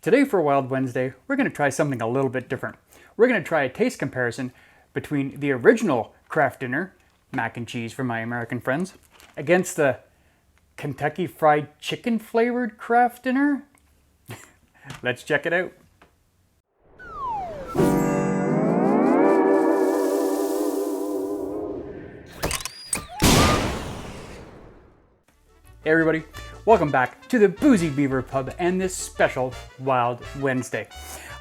Today for Wild Wednesday, we're going to try something a little bit different. We're going to try a taste comparison between the original Kraft Dinner, mac and cheese for my American friends, against the Kentucky Fried Chicken flavored Kraft Dinner. Let's check it out. Hey everybody, welcome back to the Boozy Beaver Pub and this special Wild Wednesday.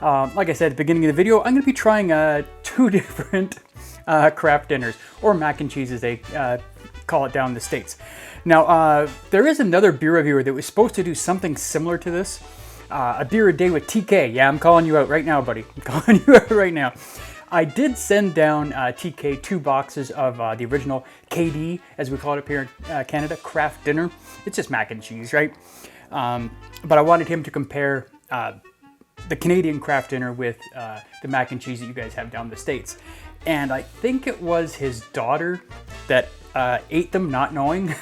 Like I said at the beginning of the video, I'm going to be trying two different Kraft Dinners, or mac and cheese as they call it down in the States. Now, there is another beer reviewer that was supposed to do something similar to this. A beer a day with TK. Yeah, I'm calling you out right now, buddy. I'm calling you out right now. I did send down TK 2 boxes of the original KD, as we call it up here in Canada, Kraft Dinner. It's just mac and cheese, right? But I wanted him to compare the Canadian Kraft Dinner with the mac and cheese that you guys have down in the States. And I think it was his daughter that ate them not knowing,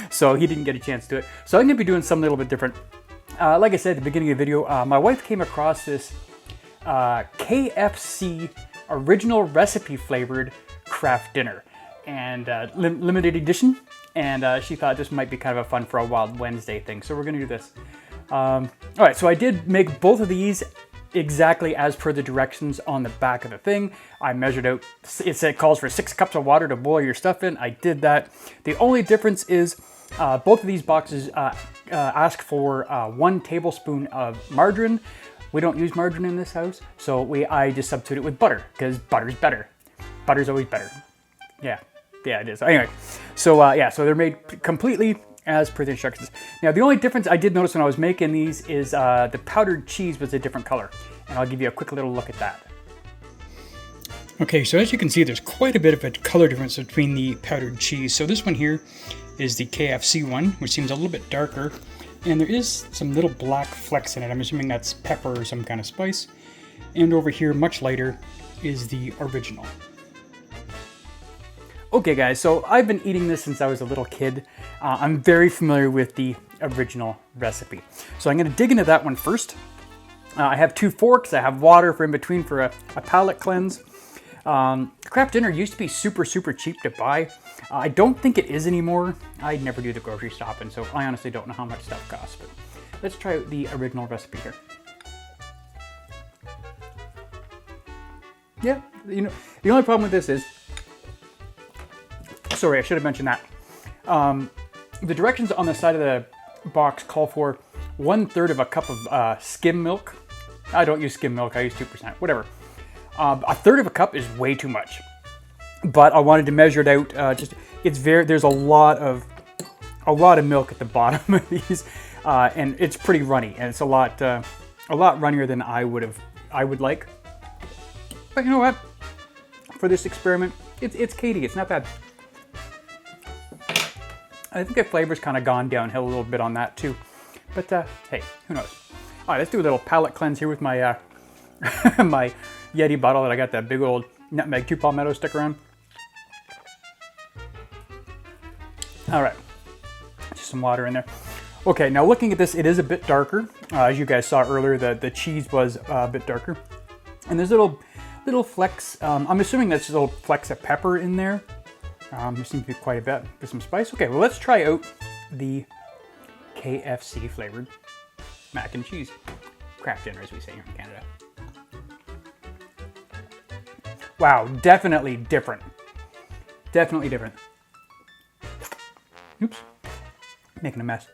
so he didn't get a chance to do it. So I'm going to be doing something a little bit different. Like I said at the beginning of the video, my wife came across this KFC original recipe flavored Kraft Dinner and limited edition, and she thought this might be kind of a fun for a Wild Wednesday thing, so we're gonna do this. All right, so I did make both of these exactly as per the directions on the back of the thing. I measured out, it calls for 6 cups of water to boil your stuff in. I did that. The only difference is both of these boxes ask for 1 tablespoon of margarine. We don't use margarine in this house, so I just substitute it with butter, because butter's better. Butter's always better. Yeah, it is. Anyway, so so they're made completely as per the instructions. Now, the only difference I did notice when I was making these is the powdered cheese was a different color, and I'll give you a quick little look at that. Okay, so as you can see, there's quite a bit of a color difference between the powdered cheese. So this one here is the KFC one, which seems a little bit darker. And there is some little black flecks in it. I'm assuming that's pepper or some kind of spice. And over here, much lighter, is the original. Okay guys, so I've been eating this since I was a little kid. I'm very familiar with the original recipe. So I'm gonna dig into that one first. I have 2 forks, I have water for in between for a palate cleanse. Kraft Dinner used to be super cheap to buy. I don't think it is anymore. I never do the grocery shopping, so I honestly don't know how much stuff costs, but let's try out the original recipe here. Yeah, you know, the only problem with this is, sorry, I should have mentioned that. The directions on the side of the box call for 1/3 of a cup of skim milk. I don't use skim milk, I use 2%, whatever. 1/3 of a cup is way too much. But I wanted to measure it out. There's a lot of milk at the bottom of these, and it's pretty runny, and it's a lot runnier than I would like. But you know what? For this experiment, it's KD. It's not bad. I think the flavor's kind of gone downhill a little bit on that too. But hey, who knows? All right, let's do a little palate cleanse here with my my Yeti bottle that I got that big old nutmeg 2 palmetto sticker on. All right, just some water in there. Okay, now looking at this, it is a bit darker. As you guys saw earlier, the cheese was a bit darker. And there's little flecks. I'm assuming that's little flecks of pepper in there. There seems to be quite a bit with some spice. Okay, well, let's try out the KFC flavored mac and cheese Kraft Dinner, as we say here in Canada. Wow, definitely different. Definitely different. Oops, making a mess.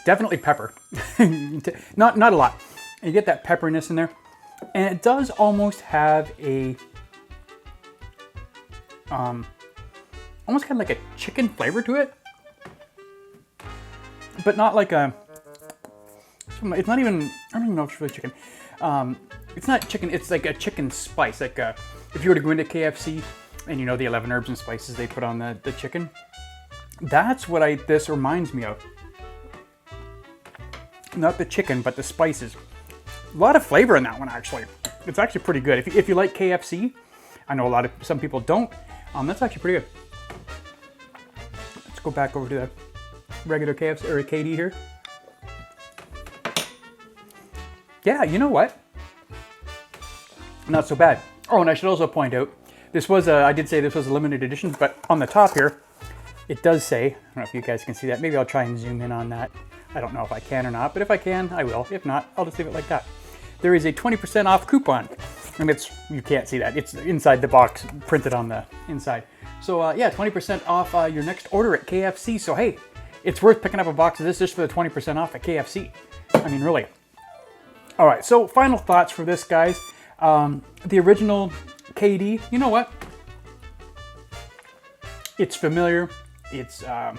Definitely pepper. not a lot. You get that pepperiness in there, and it does almost have a almost kind of like a chicken flavor to it, but not like a. It's not even. I don't even know if it's really chicken. It's not chicken. It's like a chicken spice. Like if you were to go into KFC. And you know the 11 herbs and spices they put on the chicken? That's what this reminds me of. Not the chicken, but the spices. A lot of flavor in that one, actually. It's actually pretty good. If you like KFC, I know some people don't, that's actually pretty good. Let's go back over to the regular KFC, or KD here. Yeah, you know what? Not so bad. Oh, and I should also point out, this was I did say this was a limited edition, but on the top here, it does say, I don't know if you guys can see that. Maybe I'll try and zoom in on that. I don't know if I can or not, but if I can, I will. If not, I'll just leave it like that. There is a 20% off coupon. And you can't see that. It's inside the box, printed on the inside. So yeah, 20% off your next order at KFC. So hey, it's worth picking up a box of this just for the 20% off at KFC. I mean, really. All right, so final thoughts for this, guys. The original KD, you know what? It's familiar. It's I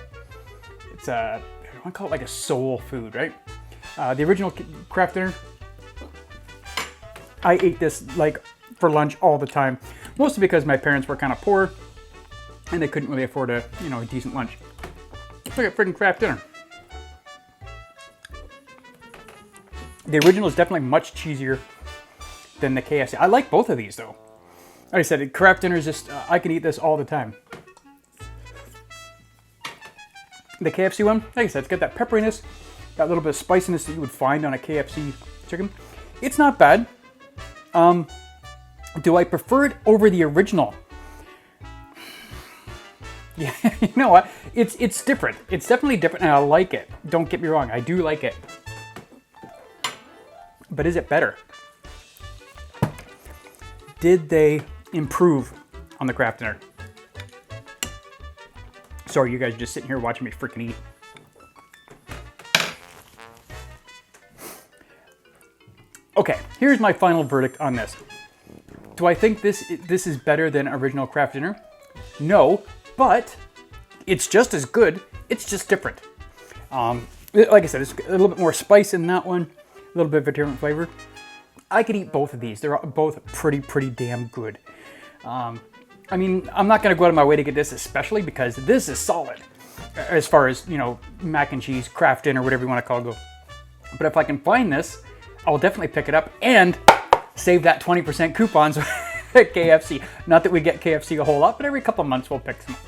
want to call it like a soul food, right? The original Kraft Dinner, I ate this like for lunch all the time, mostly because my parents were kind of poor and they couldn't really afford a decent lunch. Look at freaking Kraft Dinner. The original is definitely much cheesier than the KFC. I like both of these though. Like I said, Kraft Dinner is just, I can eat this all the time. The KFC one, like I said, it's got that pepperiness, that little bit of spiciness that you would find on a KFC chicken. It's not bad. Do I prefer it over the original? Yeah, you know what? It's different. It's definitely different, and I like it. Don't get me wrong, I do like it. But is it better? Did they improve on the Kraft Dinner? Sorry, you guys are just sitting here watching me freaking eat. Okay, here's my final verdict on this. Do I think this is better than original Kraft Dinner? No, but it's just as good. It's just different. Like I said, it's a little bit more spice in that one, a little bit of a different flavor. I could eat both of these. They're both pretty damn good. I mean, I'm not going to go out of my way to get this, especially because this is solid as far as, mac and cheese, Kraft Dinner, whatever you want to call it go. But if I can find this, I'll definitely pick it up and save that 20% coupons at KFC. Not that we get KFC a whole lot, but every couple of months we'll pick some up.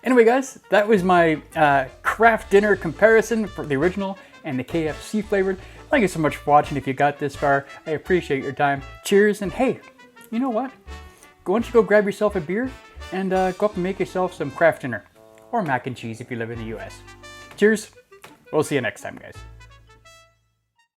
Anyway, guys, that was my Kraft Dinner comparison for the original and the KFC flavored. Thank you so much for watching. If you got this far, I appreciate your time. Cheers, and hey, you know what? Why don't you go grab yourself a beer and go up and make yourself some Kraft Dinner or mac and cheese if you live in the US. Cheers. We'll see you next time, guys.